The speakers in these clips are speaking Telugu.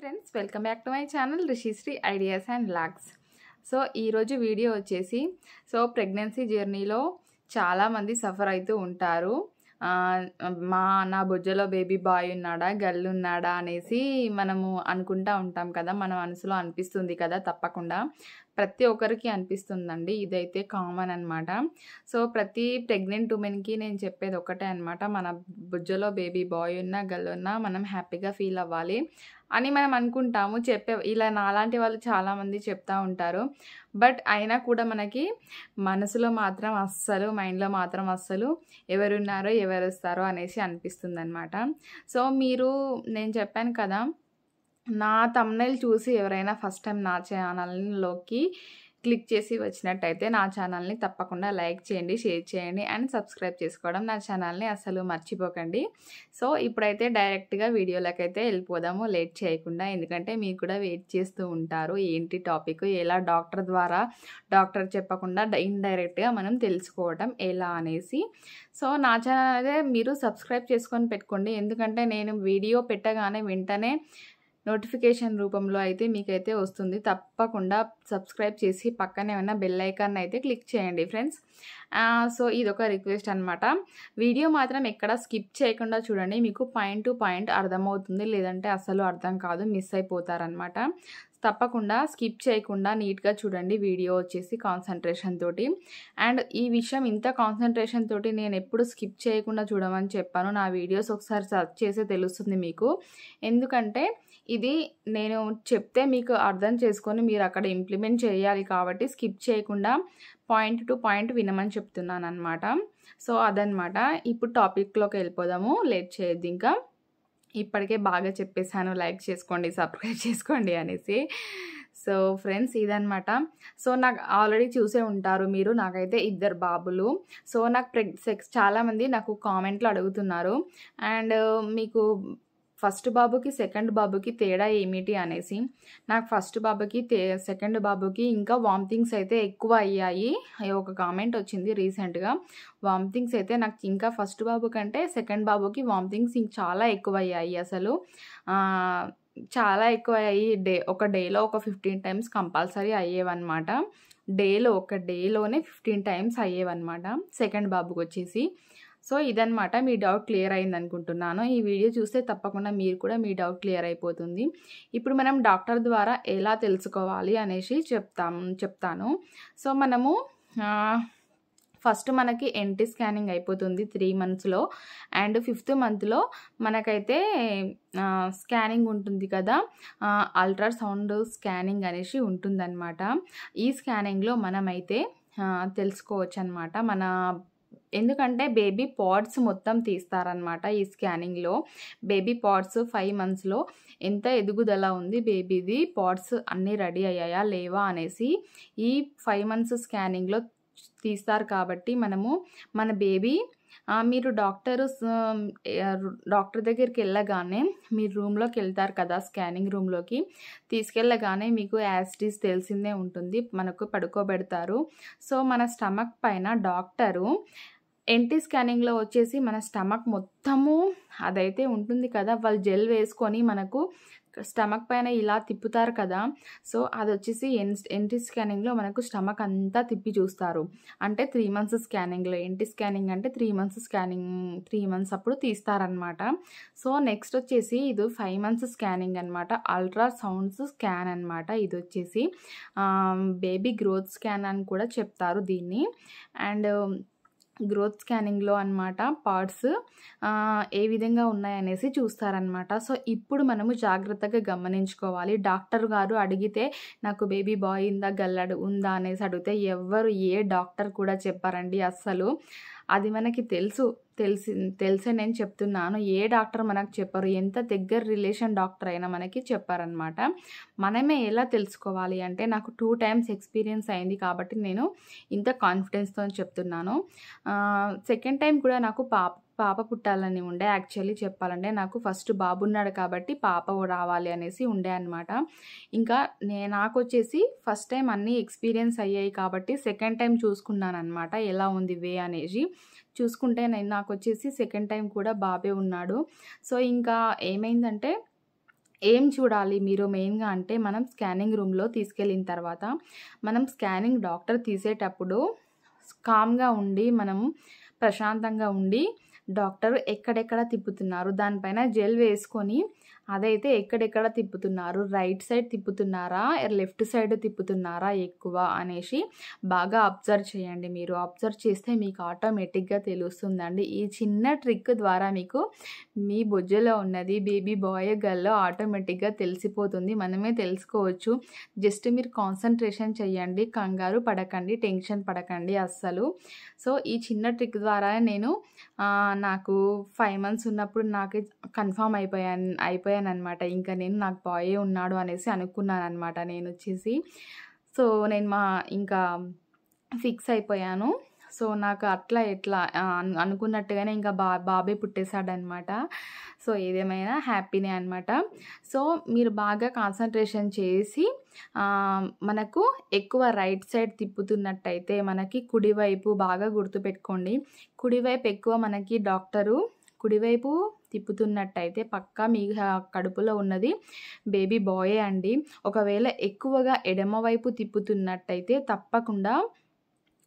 Friends welcome back to my channel Rishishri ideas and vlogs. So ఈరోజు వీడియో వచ్చేసి ప్రెగ్నెన్సీ జర్నీలో చాలామంది సఫర్ అవుతూ ఉంటారు. నా బుజ్జలో బేబీ బాయ్ ఉన్నాడా గర్ల్ ఉన్నాడా అనేసి మనము అనుకుంటూ ఉంటాం కదా, మన మనసులో అనిపిస్తుంది కదా, తప్పకుండా ప్రతి ఒక్కరికి అనిపిస్తుందండి. ఇదైతే కామన్ అనమాట. సో ప్రతి ప్రెగ్నెంట్ ఉమెన్కి నేను చెప్పేది ఒకటే అనమాట, మన బుజ్జలో బేబీ బాయ్ ఉన్నా గర్ల్ ఉన్నా మనం హ్యాపీగా ఫీల్ అవ్వాలి అని మనం అనుకుంటాము. ఇలా నాలాంటి వాళ్ళు చాలామంది చెప్తూ ఉంటారు. బట్ అయినా కూడా మనకి మనసులో మాత్రం అస్సలు, మైండ్లో మాత్రం అస్సలు ఎవరున్నారో ఎవరు వస్తారో అనేసి అనిపిస్తుంది అనమాట. సో నేను చెప్పాను కదా, నా థంబ్నెయిల్ చూసి ఎవరైనా ఫస్ట్ టైం నా ఛానల్లోకి క్లిక్ చేసి వచ్చినట్టయితే నా ఛానల్ని తప్పకుండా లైక్ చేయండి, షేర్ చేయండి అండ్ సబ్స్క్రైబ్ చేసుకోవడం నా ఛానల్ని అసలు మర్చిపోకండి. సో ఇప్పుడైతే డైరెక్ట్గా వీడియోలోకి అయితే వెళ్ళిపోదాము లేట్ చేయకుండా, ఎందుకంటే మీరు కూడా వెయిట్ చేస్తూ ఉంటారు ఏంటి టాపిక్, ఎలా డాక్టర్ చెప్పకుండా ఇండైరెక్ట్గా మనం తెలుసుకోవడం ఎలా అనేసి. సో నా ఛానల్ అయితే మీరు సబ్స్క్రైబ్ చేసుకొని పెట్టుకోండి, ఎందుకంటే నేను వీడియో పెట్టగానే వెంటనే నోటిఫికేషన్ రూపంలో అయితే మీకైతే వస్తుంది. తప్పకుండా సబ్స్క్రైబ్ చేసి పక్కనే ఉన్న బెల్ ఐకాన్ అయితే క్లిక్ చేయండి ఫ్రెండ్స్. సో ఇదొక రిక్వెస్ట్ అనమాట. వీడియో మాత్రం ఎక్కడ స్కిప్ చేయకుండా చూడండి, మీకు పాయింట్ టు పాయింట్ అర్థమవుతుంది, లేదంటే అసలు అర్థం కాదు, మిస్ అయిపోతారనమాట. తప్పకుండా స్కిప్ చేయకుండా నీట్గా చూడండి వీడియో వచ్చేసి కాన్సన్ట్రేషన్ తోటి. అండ్ ఈ విషయం ఇంత కాన్సన్ట్రేషన్ తోటి నేను ఎప్పుడు స్కిప్ చేయకుండా చూడమని చెప్పాను. నా వీడియోస్ ఒకసారి సెర్చ్ చేస్తే తెలుస్తుంది మీకు, ఎందుకంటే ఇది నేను చెప్తే మీకు అర్థం చేసుకొని మీరు అక్కడ ఇంప్లిమెంట్ చేయాలి కాబట్టి స్కిప్ చేయకుండా పాయింట్ టు పాయింట్ వినమని చెప్తున్నాను అనమాట. సో అదనమాట. ఇప్పుడు టాపిక్లోకి వెళ్ళిపోదాము, లేట్ చేయొద్దు ఇంకా. ఇప్పటికే బాగా చెప్పేశాను, లైక్ చేసుకోండి, సబ్స్క్రైబ్ చేసుకోండి అనేసి. సో ఫ్రెండ్స్ ఇదనమాట. సో నాకు ఆల్రెడీ చూసే ఉంటారు మీరు, నాకైతే 2 బాబులు. సో నాకు చాలామంది నాకు కామెంట్లో అడుగుతున్నారు, అండ్ మీకు ఫస్ట్ బాబుకి సెకండ్ బాబుకి తేడా ఏమిటి అనేసి. నాకు ఫస్ట్ బాబుకి సెకండ్ బాబుకి ఇంకా వామిటింగ్స్ అయితే ఎక్కువ అయ్యాయి. ఒక కామెంట్ వచ్చింది రీసెంట్గా. వామిటింగ్స్ అయితే నాకు ఇంకా ఫస్ట్ బాబు కంటే సెకండ్ బాబుకి వామిటింగ్స్ చాలా ఎక్కువ అయ్యాయి. అసలు చాలా ఎక్కువ అయ్యాయి. ఒక డేలో ఒక 15 టైమ్స్ కంపల్సరీ అయ్యేవన్నమాట. ఒక డేలోనే 15 టైమ్స్ అయ్యేవన్నమాట సెకండ్ బాబుకి వచ్చేసి. సో ఇదనమాట. మీ డౌట్ క్లియర్ అయింది అనుకుంటున్నాను. ఈ వీడియో చూస్తే తప్పకుండా మీరు కూడా మీ డౌట్ క్లియర్ అయిపోతుంది. ఇప్పుడు మనం డాక్టర్ ద్వారా ఎలా తెలుసుకోవాలి అనేసి చెప్తాను. సో మనము ఫస్ట్ మనకి ఎన్టీ స్కానింగ్ అయిపోతుంది 3 మంత్స్లో, అండ్ 5th మంత్లో మనకైతే స్కానింగ్ ఉంటుంది కదా, అల్ట్రాసౌండ్ స్కానింగ్ అనేసి ఉంటుందన్నమాట. ఈ స్కానింగ్లో మనమైతే తెలుసుకోవచ్చు అనమాట. ఎందుకంటే బేబీ పార్ట్స్ మొత్తం తీస్తారనమాట ఈ స్కానింగ్లో. బేబీ పార్ట్స్ 5 మంత్స్లో ఎంత ఎదుగుదల ఉంది, బేబీది పార్ట్స్ అన్నీ రెడీ అయ్యాయా లేవా అనేసి ఈ 5 మంత్స్ స్కానింగ్లో తీస్తారు. కాబట్టి మన బేబీ మీరు డాక్టర్ దగ్గరికి వెళ్ళగానే మీరు రూమ్లోకి వెళ్తారు కదా, స్కానింగ్ రూమ్లోకి తీసుకెళ్ళగానే మీకు యాసిటీస్ తెలిసిందే ఉంటుంది, మనకు పడుకోబెడతారు. సో మన స్టమక్ పైన డాక్టరు ఎన్టీ స్కానింగ్లో వచ్చేసి మన స్టమక్ మొత్తము అదైతే ఉంటుంది కదా, వాళ్ళు జెల్ వేసుకొని మనకు స్టమక్ పైన ఇలా తిప్పుతారు కదా. సో అది వచ్చేసి ఎన్టీ స్కానింగ్లో మనకు స్టమక్ అంతా తిప్పి చూస్తారు. అంటే 3 మంత్స్ స్కానింగ్లో, ఎన్టీ స్కానింగ్ అంటే 3 మంత్స్ స్కానింగ్, 3 మంత్స్ అప్పుడు తీస్తారనమాట. సో నెక్స్ట్ వచ్చేసి ఇది 5 మంత్స్ స్కానింగ్ అనమాట, అల్ట్రాసౌండ్స్ స్కాన్ అనమాట. ఇది వచ్చేసి బేబీ గ్రోత్ స్కాన్ అని కూడా చెప్తారు దీన్ని. అండ్ గ్రోత్ స్కానింగ్లో అనమాట పార్ట్స్ ఏ విధంగా ఉన్నాయనేసి చూస్తారనమాట. సో ఇప్పుడు మనము జాగ్రత్తగా గమనించుకోవాలి. డాక్టర్ గారు అడిగితే నాకు బేబీ బాయ్ ఉందా గల్లడు ఉందా అనేసి అడిగితే ఏ డాక్టర్ కూడా చెప్పారండి అస్సలు. అది మనకి తెలిసే నేను చెప్తున్నాను, ఏ డాక్టర్ మనకు చెప్పరు, ఎంత దగ్గర రిలేషన్ డాక్టర్ అయినా మనకి చెప్పారనమాట. మనమే ఎలా తెలుసుకోవాలి అంటే, నాకు 2 టైమ్స్ ఎక్స్పీరియన్స్ అయింది కాబట్టి నేను ఇంత కాన్ఫిడెన్స్తో చెప్తున్నాను. సెకండ్ టైం కూడా నాకు పాప పుట్టాలని ఉండే. యాక్చువల్లీ చెప్పాలంటే నాకు ఫస్ట్ బాబు ఉన్నాడు కాబట్టి పాప రావాలి అనేసి ఉండే అనమాట. ఇంకా నాకు వచ్చేసి ఫస్ట్ టైం అన్నీ ఎక్స్పీరియన్స్ అయ్యాయి కాబట్టి సెకండ్ టైం చూసుకున్నాను అనమాట ఎలా ఉంది అనేసి. చూసుకుంటే నాకు వచ్చేసి సెకండ్ టైం కూడా బాబే ఉన్నాడు. సో ఇంకా ఏమైందంటే ఏం చూడాలి మీరు మెయిన్‌గా అంటే మనం స్కానింగ్ రూమ్‌లో తీసుకెళ్ళిన తర్వాత మనం స్కానింగ్ డాక్టర్ తీసేటప్పుడు కామ్‌గా ఉండి మనం ప్రశాంతంగా ఉండి డాక్టర్ ఎక్కడెక్కడ తిప్పుతున్నారు దానిపైన జెల్ వేసుకొని అదైతే ఎక్కడెక్కడ తిప్పుతున్నారు, రైట్ సైడ్ తిప్పుతున్నారా, లెఫ్ట్ సైడ్ తిప్పుతున్నారా ఎక్కువ అనేసి బాగా అబ్జర్వ్ చేయండి. మీరు అబ్జర్వ్ చేస్తే మీకు ఆటోమేటిక్‌గా తెలుస్తుందండి. ఈ చిన్న ట్రిక్ ద్వారా మీకు మీ బొజ్జలో ఉన్నది బేబీ బాయో గర్లో ఆటోమేటిక్‌గా తెలిసిపోతుంది. మనమే తెలుసుకోవచ్చు. జస్ట్ మీరు కాన్సంట్రేషన్ చేయండి. కంగారు పడకండి, టెన్షన్ పడకండి అస్సలు. సో, ఈ చిన్న ట్రిక్ ద్వారా నేను నాకు 5 మంత్స్ ఉన్నప్పుడు నాకే కన్ఫర్మ్ అయిపోయాననమాట. ఇంకా నేను నాకు బాయే ఉన్నాడు అనేసి అనుకున్నాననమాట నేనొచ్చేసి. సో, నేను ఇంకా ఫిక్స్ అయిపోయాను. సో, నాకు అట్లా ఎట్లా అనుకున్నట్టుగానే ఇంకా బాబే పుట్టేసాడనమాట. సో, ఏదేమైనా హ్యాపీనే అనమాట. సో, మీరు బాగా కాన్సంట్రేషన్ చేసి మనకు ఎక్కువ రైట్ సైడ్ తిప్పుతున్నట్టయితే మనకి కుడివైపు బాగా గుర్తుపెట్టుకోండి. కుడివైపు ఎక్కువ మనకి డాక్టరు కుడివైపు తిప్పుతున్నట్టయితే పక్కా మీ కడుపులో ఉన్నది బేబీ బాయే అండి. ఒకవేళ ఎక్కువగా ఎడమ వైపు తిప్పుతున్నట్టయితే తప్పకుండా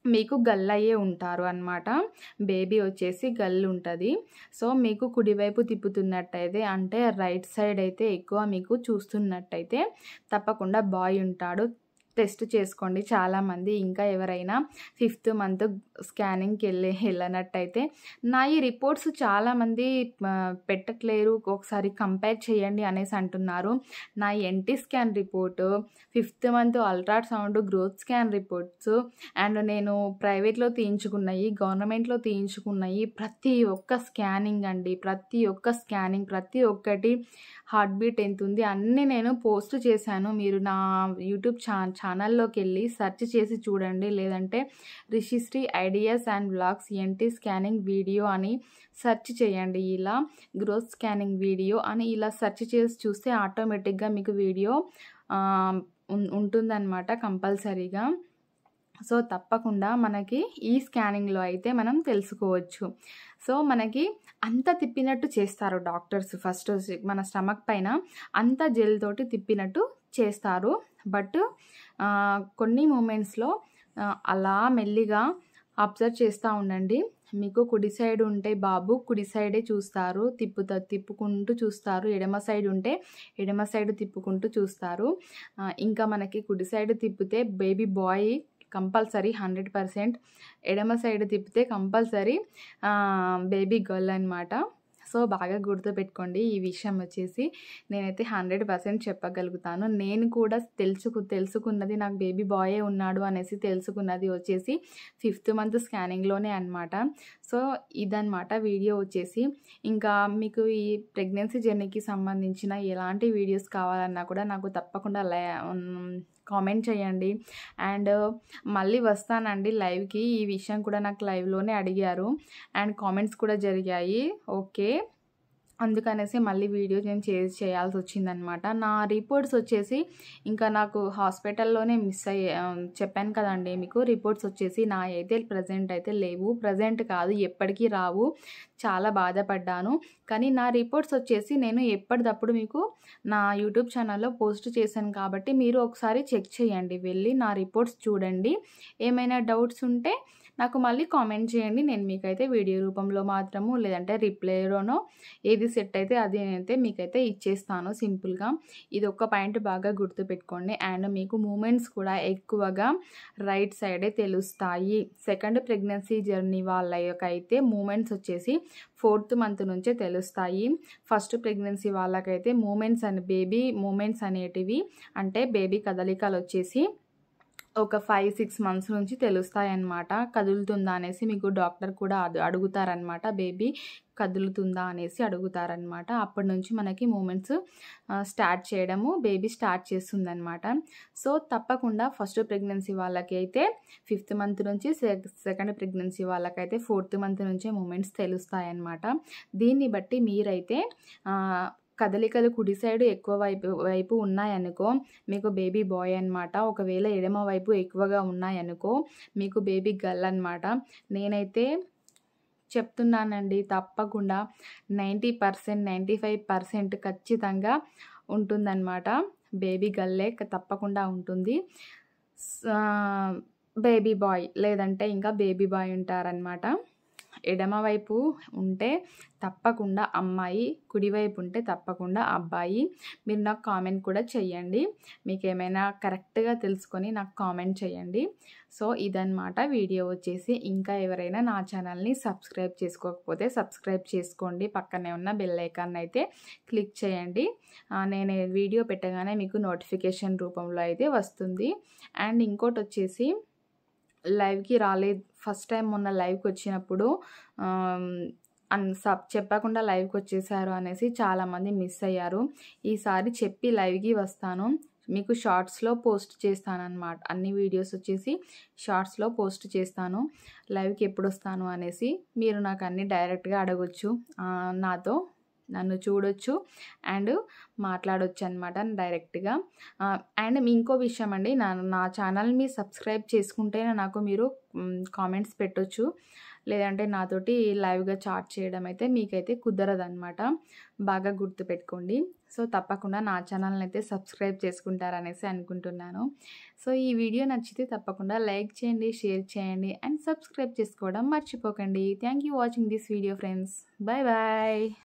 మీకు గల్లయ్యే ఉంటారు అన్నమాట. బేబీ వచ్చేసి గల్లుంటది. సో, మీకు కుడివైపు తిప్పుతున్నట్టయితే అంటే రైట్ సైడ్ అయితే ఎక్కువ మీకు చూస్తున్నట్టయితే తప్పకుండా బాయ్ ఉంటాడు. టెస్ట్ చేసుకోండి చాలామంది. ఇంకా ఎవరైనా 5th మంత్ స్కానింగ్‌కి వెళ్ళనట్టయితే నా ఈ రిపోర్ట్స్ చాలామంది పెట్టట్లేరు. ఒకసారి కంపేర్ చేయండి అనేసి అంటున్నారు. నా NT scan report, 5th month ultrasound, growth scan reports and నేను ప్రైవేట్‌లో తీయించుకున్నయి, గవర్నమెంట్‌లో తీయించుకున్నయి ప్రతి ఒక్క స్కానింగ్ అండి. ప్రతి ఒక్క స్కానింగ్ ప్రతి ఒక్కటి హార్ట్ బీట్ ఎంతుంది అన్నీ నేను పోస్ట్ చేశాను. మీరు నా యూట్యూబ్ ఛానల్లోకెళ్ళి సెర్చ్ చేసి చూడండి. లేదంటే Rishishri ideas and vlogs NT scanning video అని సెర్చ్ చేయండి. ఇలా గ్రోత్ స్కానింగ్ వీడియో అని ఇలా సెర్చ్ చేసి చూస్తే ఆటోమేటిక్‌గా మీకు వీడియో ఉంటుందన్నమాట కంపల్సరీగా. సో, తప్పకుండా మనకి ఈ స్కానింగ్‌లో అయితే మనం తెలుసుకోవచ్చు. సో, మనకి అంతా తిప్పినట్టు చేస్తారు డాక్టర్స్. ఫస్ట్ మన స్టమక్ పైన అంతా జెల్ తోటి తిప్పినట్టు చేస్తారు. బట్ కొన్ని మూమెంట్స్‌లో అలా మెల్లిగా అబ్జర్వ్ చేస్తూ ఉండండి. మీకు కుడి సైడ్ ఉంటే బాబు కుడి సైడే చూస్తారు. తిప్పుకుంటూ చూస్తారు. ఎడమ సైడ్ ఉంటే ఎడమ సైడ్ తిప్పుకుంటూ చూస్తారు. ఇంకా మనకి కుడి సైడ్ తిప్పితే బేబీ బాయ్ కంపల్సరీ 100%. ఎడమ సైడ్ తిప్పితే కంపల్సరీ బేబీ గర్ల్ అనమాట. సో, బాగా గుర్తుపెట్టుకోండి ఈ విషయం వచ్చేసి. నేనైతే 100% చెప్పగలుగుతాను. నేను కూడా తెలుసుకున్నది నాకు బేబీ బాయే ఉన్నాడు అనేసి తెలుసుకున్నది వచ్చేసి 5th మంత్ స్కానింగ్‌లోనే అనమాట. సో, ఇదనమాట వీడియో వచ్చేసి. ఇంకా మీకు ఈ ప్రెగ్నెన్సీ జర్నీకి సంబంధించిన ఎలాంటి వీడియోస్ కావాలన్నా కూడా నాకు తప్పకుండా కామెంట్ చేయండి. అండ్ మళ్ళీ వస్తానండి లైవ్‌కి. ఈ విషయం కూడా నాకు లైవ్‌లోనే అడిగారు అండ్ కామెంట్స్ కూడా జరిగాయి. ఓకే. అందుకనేసి మళ్ళీ వీడియో నేను చేయాల్సి వచ్చిందనమాట. నా రిపోర్ట్స్ వచ్చేసి ఇంకా నాకు హాస్పిటల్లోనే చెప్పాను కదండి మీకు. రిపోర్ట్స్ వచ్చేసి నాయైతే ప్రెజెంట్ అయితే లేవు. ప్రెజెంట్ కాదు ఎప్పటికీ రావు. చాలా బాధపడ్డాను. కానీ నా రిపోర్ట్స్ వచ్చేసి నేను ఎప్పటిదప్పుడు మీకు నా యూట్యూబ్ ఛానల్లో పోస్ట్ చేశాను కాబట్టి మీరు ఒకసారి చెక్ చేయండి. వెళ్ళి నా రిపోర్ట్స్ చూడండి. ఏమైనా డౌట్స్ ఉంటే నాకు మళ్ళీ కామెంట్ చేయండి. నేను మీకైతే వీడియో రూపంలో మాత్రము లేదంటే రిప్లైలోనో ఏది సెట్ అయితే అది నేనైతే మీకైతే ఇచ్చేస్తాను సింపుల్‌గా. ఇది ఒక్క పాయింట్ బాగా గుర్తుపెట్టుకోండి. అండ్ మీకు మూమెంట్స్ కూడా ఎక్కువగా రైట్ సైడే తెలుస్తాయి. సెకండ్ ప్రెగ్నెన్సీ జర్నీ వాళ్ళకైతే మూమెంట్స్ వచ్చేసి 4th మంత్ నుంచే తెలుస్తాయి. ఫస్ట్ ప్రెగ్నెన్సీ వాళ్ళకైతే బేబీ మూమెంట్స్ అనేటివి అంటే బేబీ కదలికలు వచ్చేసి ఒక 5-6 మంత్స్ నుంచి తెలుస్తాయన్నమాట. కదులుతుందా అనేసి మీకు డాక్టర్ కూడా అడుగుతారనమాట. బేబీ కదులుతుందా అనేసి అడుగుతారనమాట. అప్పటి నుంచి మనకి మూమెంట్స్ స్టార్ట్ చేయడము బేబీ స్టార్ట్ చేస్తుందనమాట. సో, తప్పకుండా ఫస్ట్ ప్రెగ్నెన్సీ వాళ్ళకైతే 5th మంత్ నుంచి, సెకండ్ ప్రెగ్నెన్సీ వాళ్ళకైతే 4th మంత్ నుంచే మూమెంట్స్ తెలుస్తాయన్నమాట. దీన్ని బట్టి మీరైతే కదలికలు కుడి సైడ్ ఎక్కువ వైపు ఉన్నాయనుకో మీకు బేబీ బాయ్ అనమాట. ఒకవేళ ఎడమ వైపు ఎక్కువగా ఉన్నాయనుకో మీకు బేబీ గర్ల్ అనమాట. నేనైతే చెప్తున్నానండి తప్పకుండా 90%, 95% ఖచ్చితంగా ఉంటుందన్నమాట. బేబీ గర్లే తప్పకుండా ఉంటుంది. బేబీ బాయ్ లేదంటే ఇంకా బేబీ బాయ్ ఉంటారనమాట. ఎడమవైపు ఉంటే తప్పకుండా అమ్మాయి, కుడివైపు ఉంటే తప్పకుండా అబ్బాయి. మీరు నాకు కామెంట్ కూడా చెయ్యండి. మీకేమైనా కరెక్ట్‌గా తెలుసుకొని నాకు కామెంట్ చేయండి. సో, ఇదనమాట వీడియో వచ్చేసి. ఇంకా ఎవరైనా నా ఛానల్‌ని సబ్స్క్రైబ్ చేసుకోకపోతే సబ్స్క్రైబ్ చేసుకోండి. పక్కనే ఉన్న బెల్ ఐకాన్ అయితే క్లిక్ చేయండి. నేను వీడియో పెట్టగానే మీకు నోటిఫికేషన్ రూపంలో అయితే వస్తుంది. అండ్ ఇంకోటొచ్చేసి లైవ్‌కి రాలేదు. ఫస్ట్ టైం మొన్న లైవ్‌కి వచ్చినప్పుడు చెప్పకుండా లైవ్‌కి వచ్చేసారు అనేసి చాలామంది మిస్ అయ్యారు. ఈసారి చెప్పి లైవ్‌కి వస్తాను. మీకు షార్ట్స్‌లో పోస్ట్ చేస్తానన్నమాట. అన్ని వీడియోస్ వచ్చేసి షార్ట్స్‌లో పోస్ట్ చేస్తాను. లైవ్‌కి ఎప్పుడొస్తాను అనేసి మీరు నాకు అన్నీ డైరెక్ట్‌గా అడగొచ్చు. నాతో నన్ను చూడొచ్చు అండ్ మాట్లాడొచ్చు అనమాట డైరెక్ట్‌గా. అండ్ ఇంకో విషయం అండి, నా ఛానల్‌ని మీరు సబ్స్క్రైబ్ చేసుకుంటేనే నాకు మీరు కామెంట్స్ పెట్టొచ్చు. లేదంటే నాతోటి లైవ్‌గా చాట్ చేయడం అయితే మీకైతే కుదరదనమాట. బాగా గుర్తుపెట్టుకోండి. సో, తప్పకుండా నా ఛానల్‌ని అయితే సబ్స్క్రైబ్ చేసుకుంటారనేసి అనుకుంటున్నాను. సో, ఈ వీడియో నచ్చితే తప్పకుండా లైక్ చేయండి, షేర్ చేయండి అండ్ సబ్స్క్రైబ్ చేసుకోవడం మర్చిపోకండి. Thank you watching this video friends. Bye bye.